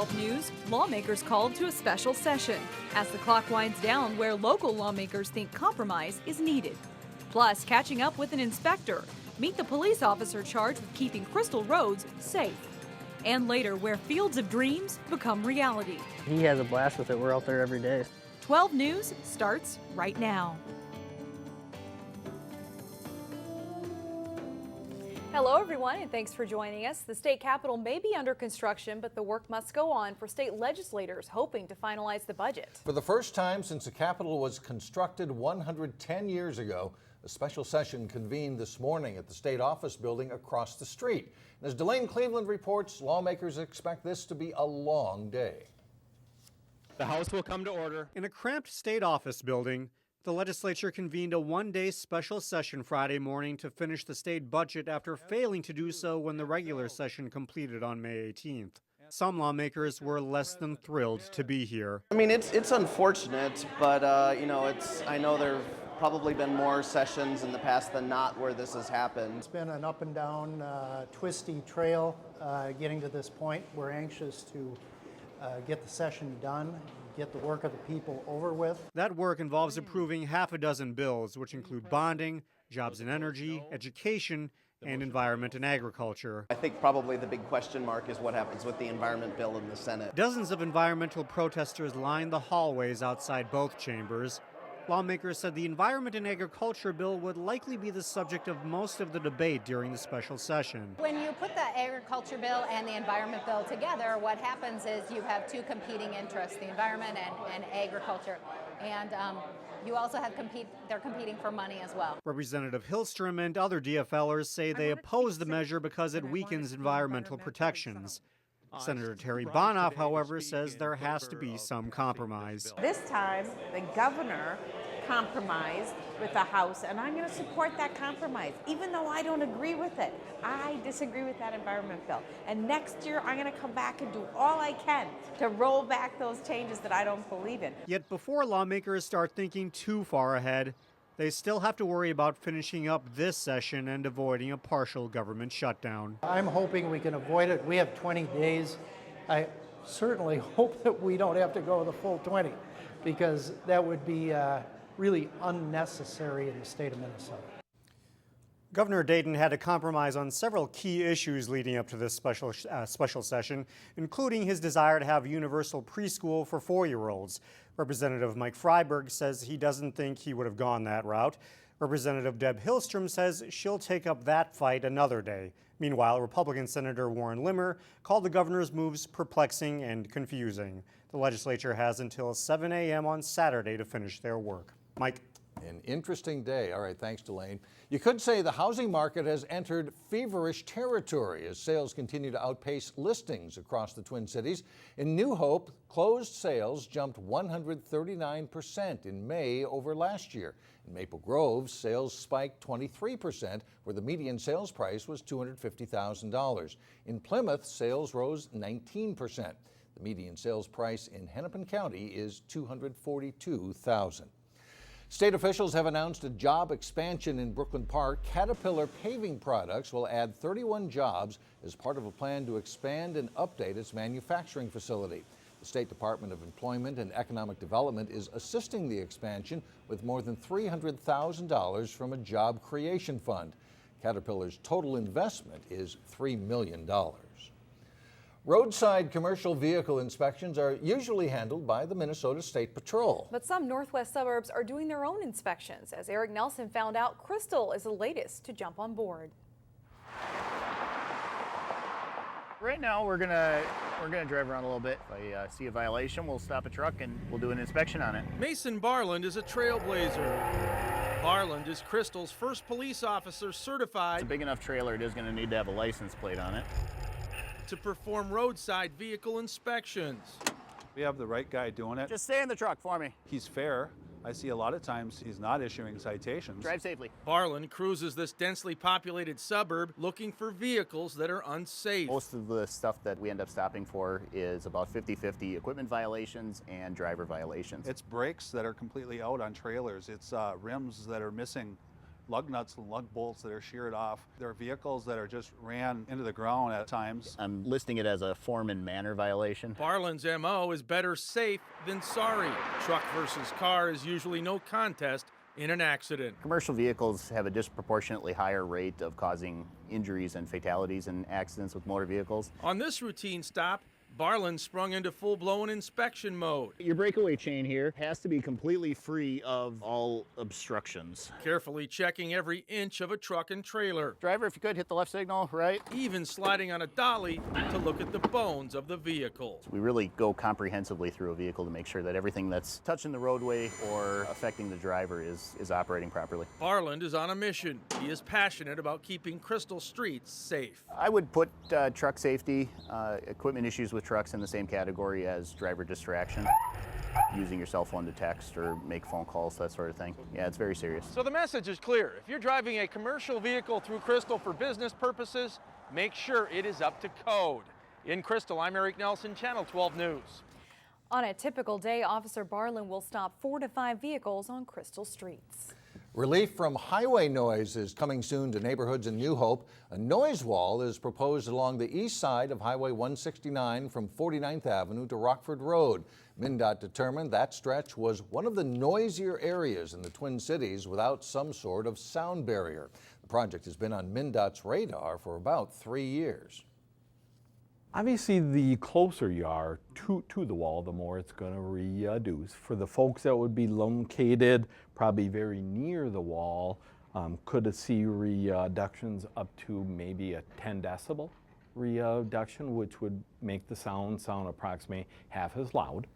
12 News, lawmakers called to a special session as the clock winds down where local lawmakers think compromise is needed. Plus, catching up with an inspector. Meet the police officer charged with keeping Crystal roads safe. And later, where fields of dreams become reality. He has a blast with it. We're out there every day. 12 News starts right now. Hello, everyone, and thanks for joining us. The state capitol may be under construction, but the work must go on for state legislators hoping to finalize the budget. For the first time since the capitol was constructed 110 years ago, a special session convened this morning at the state office building across the street. And as Delane Cleveland reports, lawmakers expect this to be a long day. The House will come to order. In a cramped state office building, the legislature convened a one-day special session Friday morning to finish the state budget after failing to do so when the regular session completed on May 18th. Some lawmakers were less than thrilled to be here. I mean, it's unfortunate, but I know there have probably been more sessions in the past than not where this has happened. It's been an up and down, twisty trail getting to this point. We're anxious to get the session done, get the work of the people over with. That work involves approving half a dozen bills, which include bonding, jobs and energy, education, and environment and agriculture. I think probably the big question mark is what happens with the environment bill in the Senate. Dozens of environmental protesters lined the hallways outside both chambers. Lawmakers said the environment and agriculture bill would likely be the subject of most of the debate during the special session. When you put the agriculture bill and the environment bill together, what happens is you have two competing interests, the environment and agriculture. And you also have they're competing for money as well. Representative Hillstrom and other DFLers say they oppose the measure because it weakens environmental protections. Senator Terry Bonoff, however, says there has to be some compromise. This time, the governor compromised with the House, and I'm going to support that compromise, even though I don't agree with it. I disagree with that environment bill. And next year, I'm going to come back and do all I can to roll back those changes that I don't believe in. Yet before lawmakers start thinking too far ahead, they still have to worry about finishing up this session and avoiding a partial government shutdown. I'm hoping we can avoid it. We have 20 days. I certainly hope that we don't have to go the full 20, because that would be really unnecessary in the state of Minnesota. Governor Dayton had to compromise on several key issues leading up to this special session, including his desire to have universal preschool for 4-year-olds. Representative Mike Freiberg says he doesn't think he would have gone that route. Representative Deb Hillstrom says she'll take up that fight another day. Meanwhile, Republican Senator Warren Limmer called the governor's moves perplexing and confusing. The legislature has until 7 a.m. on Saturday to finish their work. Mike. An interesting day. All right, thanks, Delane. You could say the housing market has entered feverish territory as sales continue to outpace listings across the Twin Cities. In New Hope, closed sales jumped 139% in May over last year. In Maple Grove, sales spiked 23%, where the median sales price was $250,000. In Plymouth, sales rose 19%. The median sales price in Hennepin County is $242,000. State officials have announced a job expansion in Brooklyn Park. Caterpillar Paving Products will add 31 jobs as part of a plan to expand and update its manufacturing facility. The State Department of Employment and Economic Development is assisting the expansion with more than $300,000 from a job creation fund. Caterpillar's total investment is $3 million. Roadside commercial vehicle inspections are usually handled by the Minnesota State Patrol. But some northwest suburbs are doing their own inspections. As Eric Nelson found out, Crystal is the latest to jump on board. Right now we're gonna drive around a little bit. If I see a violation, we'll stop a truck and we'll do an inspection on it. Mason Barland is a trailblazer. Barland is Crystal's first police officer certified. It's a big enough trailer, it is gonna need to have a license plate on it. To perform roadside vehicle inspections. We have the right guy doing it. Just stay in the truck for me. He's fair. I see a lot of times he's not issuing citations. Drive safely. Barland cruises this densely populated suburb looking for vehicles that are unsafe. Most of the stuff that we end up stopping for is about 50-50 equipment violations and driver violations. It's brakes that are completely out on trailers. It's rims that are missing lug nuts and lug bolts that are sheared off. There are vehicles that are just ran into the ground at times. I'm listing it as a form and manner violation. Barland's MO is better safe than sorry. Truck versus car is usually no contest in an accident. Commercial vehicles have a disproportionately higher rate of causing injuries and fatalities in accidents with motor vehicles. On this routine stop, Barland sprung into full-blown inspection mode. Your breakaway chain here has to be completely free of all obstructions. Carefully checking every inch of a truck and trailer. Driver, if you could, hit the left signal, right? Even sliding on a dolly to look at the bones of the vehicle. We really go comprehensively through a vehicle to make sure that everything that's touching the roadway or affecting the driver is operating properly. Barland is on a mission. He is passionate about keeping Crystal streets safe. I would put truck safety, equipment issues with trucks in the same category as driver distraction, using your cell phone to text or make phone calls, that sort of thing. Yeah, it's very serious. So the message is clear. If you're driving a commercial vehicle through Crystal for business purposes, make sure it is up to code. In Crystal, I'm Eric Nelson, Channel 12 News. On a typical day, Officer Barland will stop 4 to 5 vehicles on Crystal streets. Relief from highway noise is coming soon to neighborhoods in New Hope. A noise wall is proposed along the east side of Highway 169 from 49th Avenue to Rockford Road. MnDOT determined that stretch was one of the noisier areas in the Twin Cities without some sort of sound barrier. The project has been on MnDOT's radar for about 3 years. Obviously, the closer you are to the wall, the more it's going to reduce. For the folks that would be located probably very near the wall, could see reductions up to maybe a 10 decibel reduction, which would make the sound approximately half as loud.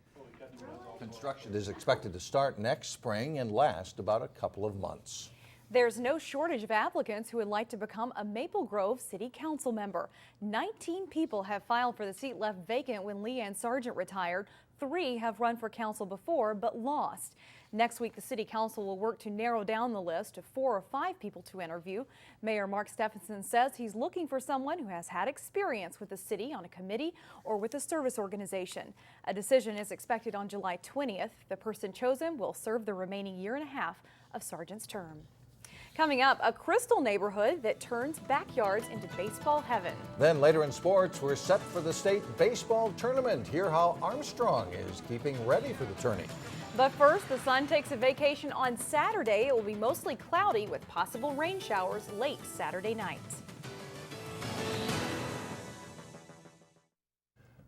Construction is expected to start next spring and last about a couple of months. There's no shortage of applicants who would like to become a Maple Grove City Council member. 19 people have filed for the seat left vacant when Leanne Sargent retired. 3 have run for council before but lost. Next week, the City Council will work to narrow down the list to 4 or 5 people to interview. Mayor Mark Stephenson says he's looking for someone who has had experience with the city on a committee or with a service organization. A decision is expected on July 20th. The person chosen will serve the remaining 1.5 years of Sargent's term. Coming up, a Crystal neighborhood that turns backyards into baseball heaven. Then later in sports, we're set for the state baseball tournament. Hear how Armstrong is keeping ready for the tourney. But first, the sun takes a vacation on Saturday. It will be mostly cloudy with possible rain showers late Saturday night.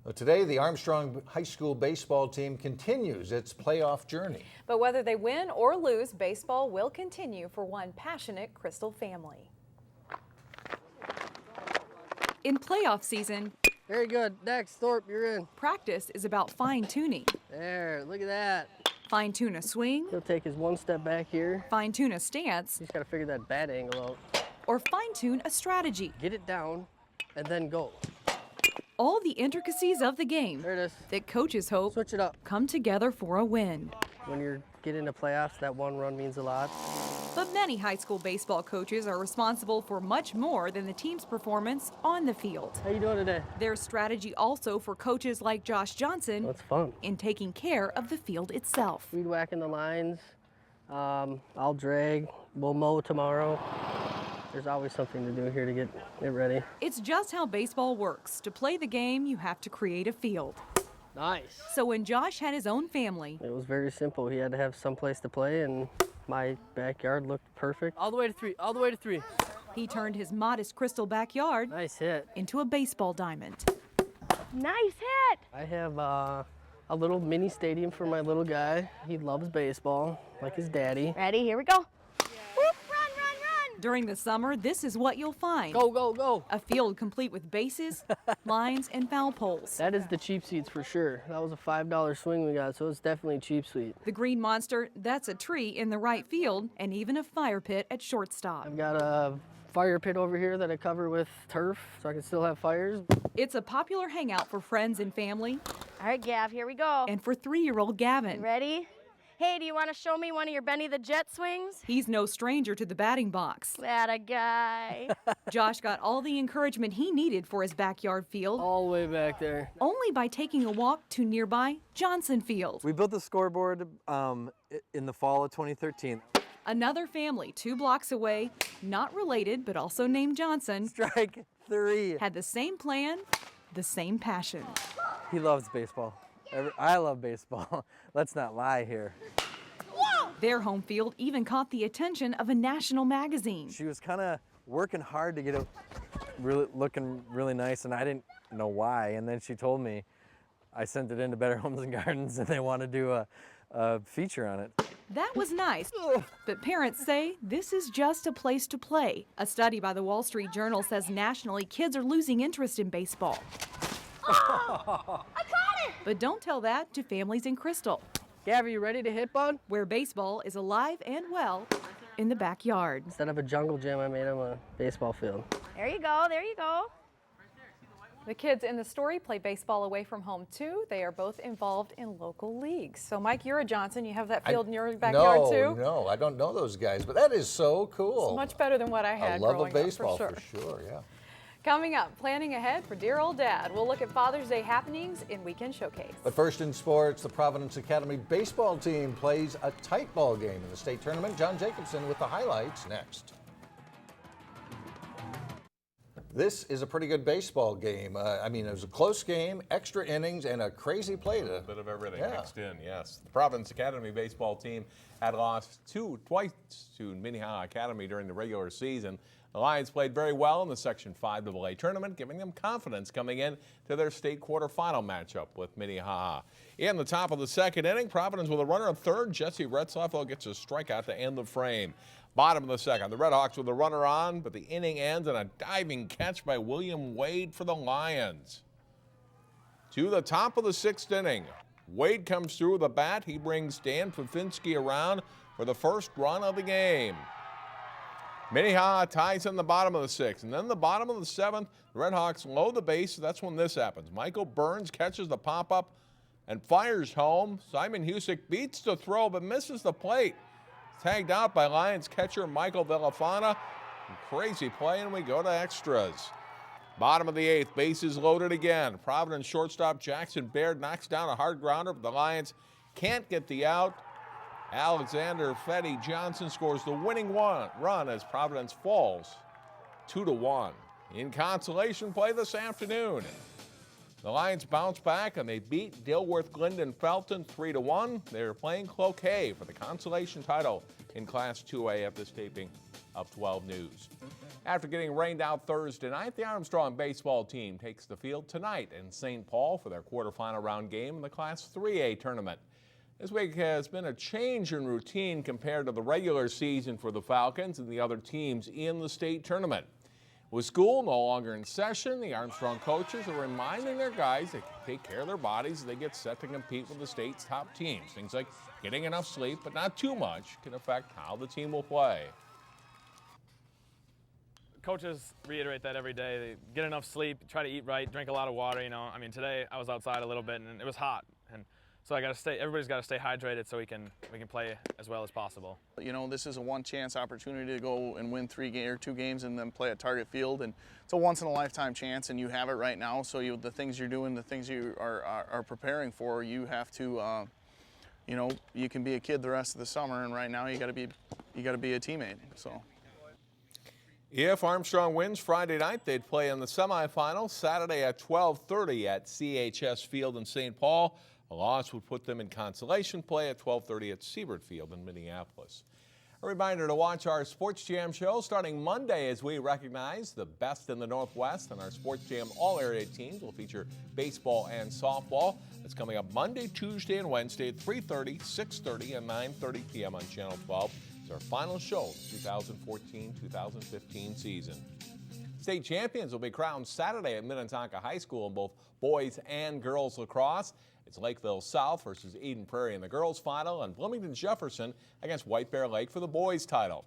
Well, today, the Armstrong High School baseball team continues its playoff journey. But whether they win or lose, baseball will continue for one passionate Crystal family. In playoff season, Very good. Next, Thorpe, you're in. practice is about fine-tuning. There, look at that. Fine-tune a swing, He'll take his one step back here. fine-tune a stance, He's got to figure that bat angle out. or fine-tune a strategy. Get it down, and then go. All the intricacies of the game There it is. that coaches hope Switch it up. come together for a win. When you're getting to playoffs, that one run means a lot. But many high school baseball coaches are responsible for much more than the team's performance on the field. How you doing today? There's strategy also for coaches like Josh Johnson That's fun. in taking care of the field itself. Weed whacking the lines. I'll drag. We'll mow tomorrow. There's always something to do here to get it ready. It's just how baseball works. To play the game, you have to create a field. Nice. So when Josh had his own family, It was very simple. He had to have some place to play, and my backyard looked perfect. All the way to 3. All the way to 3. he turned his modest Crystal backyard Nice hit. into a baseball diamond. Nice hit! I have a little mini stadium for my little guy. He loves baseball, like his daddy. Ready? Here we go. Whoop, run, run, run! During the summer, this is what you'll find. Go, go, go. A field complete with bases, lines, and foul poles. That is the cheap seats for sure. That was a $5 swing we got, so it's definitely a cheap suite. The green monster, that's a tree in the right field, and even a fire pit at shortstop. I've got a fire pit over here that I cover with turf, so I can still have fires. It's a popular hangout for friends and family, All right, Gav, here we go. and for 3-year-old Gavin. Ready? Hey, do you want to show me one of your Benny the Jet swings? He's no stranger to the batting box. That a guy. Josh got all the encouragement he needed for his backyard field, All the way back there. only by taking a walk to nearby Johnson Field. We built the scoreboard in the fall of 2013. Another family 2 blocks away, not related but also named Johnson. Strike 3. Had the same plan, the same passion. He loves baseball. I love baseball. Let's not lie here. Their home field even caught the attention of a national magazine. She was kind of working hard to get it looking really nice, and I didn't know why. And then she told me. I sent it into Better Homes and Gardens, and they want to do a feature on it. That was nice, but parents say this is just a place to play. A study by the Wall Street Journal says nationally kids are losing interest in baseball. Oh, I caught it! But don't tell that to families in Crystal. Gabby, you ready to hit, bud? Where baseball is alive and well in the backyard. Instead of a jungle gym, I made them a baseball field. There you go, there you go. The kids in the story play baseball away from home too. They are both involved in local leagues. So Mike, you're a Johnson. You have that field in your backyard too? No, I don't know those guys, but that is so cool. It's much better than what I had love growing of baseball up, for sure, yeah. Coming up, planning ahead for dear old dad. We'll look at Father's Day happenings in Weekend Showcase. But first in sports, the Providence Academy baseball team plays a tight ball game in the state tournament. John Jacobson with the highlights next. This is a pretty good baseball game. I mean, it was a close game, extra innings, and a crazy play to... A bit of everything mixed in, yes. The Providence Academy baseball team had lost twice to Minnehaha Academy during the regular season. The Lions played very well in the Section 5 AA tournament, giving them confidence coming in to their state quarterfinal matchup with Minnehaha. In the top of the second inning, Providence with a runner at third. Jesse Retzlaffel gets a strikeout to end the frame. Bottom of the second, the Redhawks with a runner on, but the inning ends on a diving catch by William Wade for the Lions. To the top of the sixth inning, Wade comes through with a bat. He brings Dan Pafinski around for the first run of the game. Minnehaha ties in the bottom of the sixth, and then the bottom of the seventh, the Redhawks load the base. That's when this happens. Michael Burns catches the pop-up and fires home. Simon Husick beats the throw but misses the plate. Tagged out by Lions catcher Michael Villafana. Crazy play, and we go to extras. Bottom of the eighth, bases loaded again. Providence shortstop Jackson Baird knocks down a hard grounder, but the Lions can't get the out. Alexander Fetty Johnson scores the winning run as Providence falls 2-1. In consolation play this afternoon, the Lions bounce back and they beat Dilworth Glendon Felton 3-1. They're playing Cloquet for the consolation title in Class 2A at this taping of 12 News. After getting rained out Thursday night, the Armstrong baseball team takes the field tonight in St. Paul for their quarterfinal round game in the Class 3A tournament. This week has been a change in routine compared to the regular season for the Falcons and the other teams in the state tournament. With school no longer in session, the Armstrong coaches are reminding their guys to take care of their bodies as they get set to compete with the state's top teams. Things like getting enough sleep, but not too much, can affect how the team will play. Coaches reiterate that every day. They get enough sleep, try to eat right, drink a lot of water. I mean, today I was outside a little bit and it was hot, and so everybody's got to stay hydrated so we can play as well as possible. This is a one-chance opportunity to go and win 2 games and then play at Target Field, and it's a once-in-a-lifetime chance, and you have it right now. So the things you're doing, the things you are preparing for, you have to, you can be a kid the rest of the summer, and right now you got to be a teammate. So. If Armstrong wins Friday night, they'd play in the semifinals Saturday at 12:30 at CHS Field in St. Paul. A loss would put them in consolation play at 12:30 at Siebert Field in Minneapolis. A reminder to watch our Sports Jam show starting Monday as we recognize the best in the Northwest, and our Sports Jam all-area teams will feature baseball and softball. That's coming up Monday, Tuesday, and Wednesday at 3:30, 6:30, and 9:30 p.m. on Channel 12. It's our final show of the 2014-2015 season. State champions will be crowned Saturday at Minnetonka High School in both boys and girls lacrosse. It's Lakeville South versus Eden Prairie in the girls' final, and Bloomington Jefferson against White Bear Lake for the boys' title.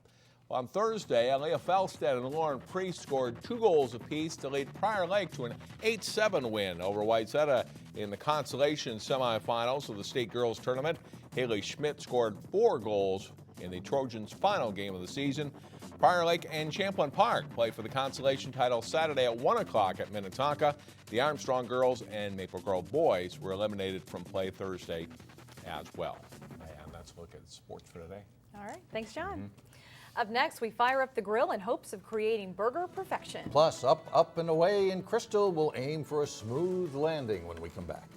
Well, on Thursday, Aaliyah Felstead and Lauren Priest scored 2 goals apiece to lead Prior Lake to an 8-7 win over Whitesetta in the consolation semifinals of the state girls tournament. Haley Schmidt scored 4 goals in the Trojans' final game of the season. Prior Lake and Champlain Park play for the consolation title Saturday at 1 o'clock at Minnetonka. The Armstrong girls and Maple Grove boys were eliminated from play Thursday as well. And that's a look at sports for today. All right, thanks, John. Up next, we fire up the grill in hopes of creating burger perfection. Plus, up and away in Crystal, we'll aim for a smooth landing when we come back.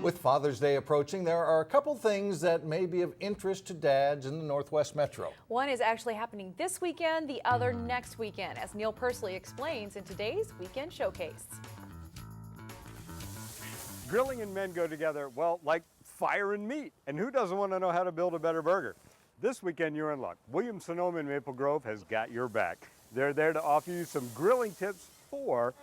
With Father's Day approaching, there are a couple things that may be of interest to dads in the Northwest Metro. One is actually happening this weekend, the other next weekend, as Neil Persley explains in today's Weekend Showcase. Grilling and men go together, well, like fire and meat. And who doesn't want to know how to build a better burger? This weekend, you're in luck. Williams-Sonoma in Maple Grove has got your back. They're there to offer you some grilling tips for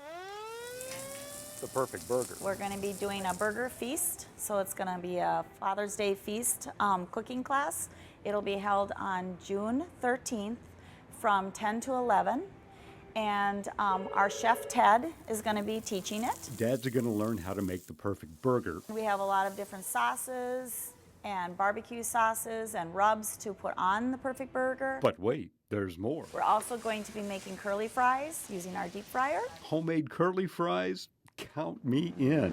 the perfect burger. We're going to be doing a burger feast, so it's going to be a Father's Day feast cooking class. It'll be held on June 13th from 10 to 11, and our chef Ted is going to be teaching it. Dads are going to learn how to make the perfect burger. We have a lot of different sauces and barbecue sauces and rubs to put on the perfect burger. But wait, there's more. We're also going to be making curly fries using our deep fryer. Homemade curly fries? Count me in.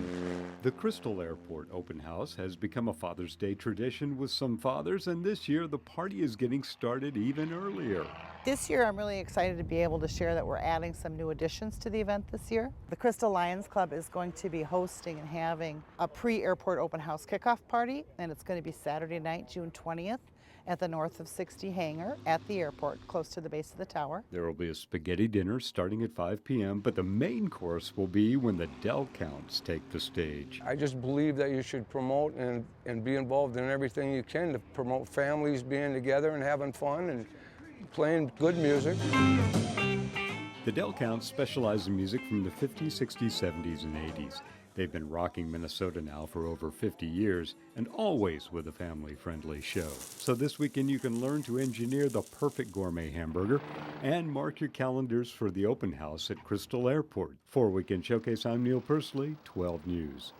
The Crystal Airport Open House has become a Father's Day tradition with some fathers, and this year the party is getting started even earlier. This year I'm really excited to be able to share that we're adding some new additions to the event this year. The Crystal Lions Club is going to be hosting and having a pre-airport open house kickoff party, and it's going to be Saturday night, June 20th. At the North of 60 hangar at the airport, close to the base of the tower. There will be a spaghetti dinner starting at 5 p.m., but the main course will be when the Del Counts take the stage. I just believe that you should promote and be involved in everything you can to promote families being together and having fun and playing good music. The Del Counts specialize in music from the 50s, 60s, 70s, and 80s. They've been rocking Minnesota now for over 50 years, and always with a family-friendly show. So this weekend you can learn to engineer the perfect gourmet hamburger and mark your calendars for the open house at Crystal Airport. For Weekend Showcase, I'm Neil Persley, 12 News.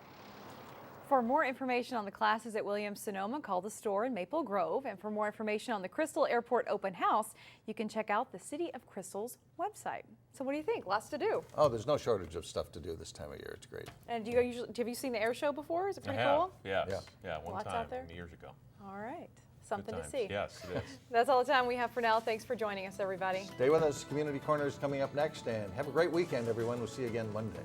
For more information on the classes at Williams-Sonoma, call the store in Maple Grove. And for more information on the Crystal Airport Open House, you can check out the City of Crystal's website. So what do you think? Lots to do. Oh, there's no shortage of stuff to do this time of year. It's great. And have you seen the air show before? Is it pretty I have, cool? yes. Yeah, one Lots time out there? years ago. All right. Something to times. see. Yes, it is. That's all the time we have for now. Thanks for joining us, everybody. Stay with us. Community Corner is coming up next, and have a great weekend, everyone. We'll see you again Monday.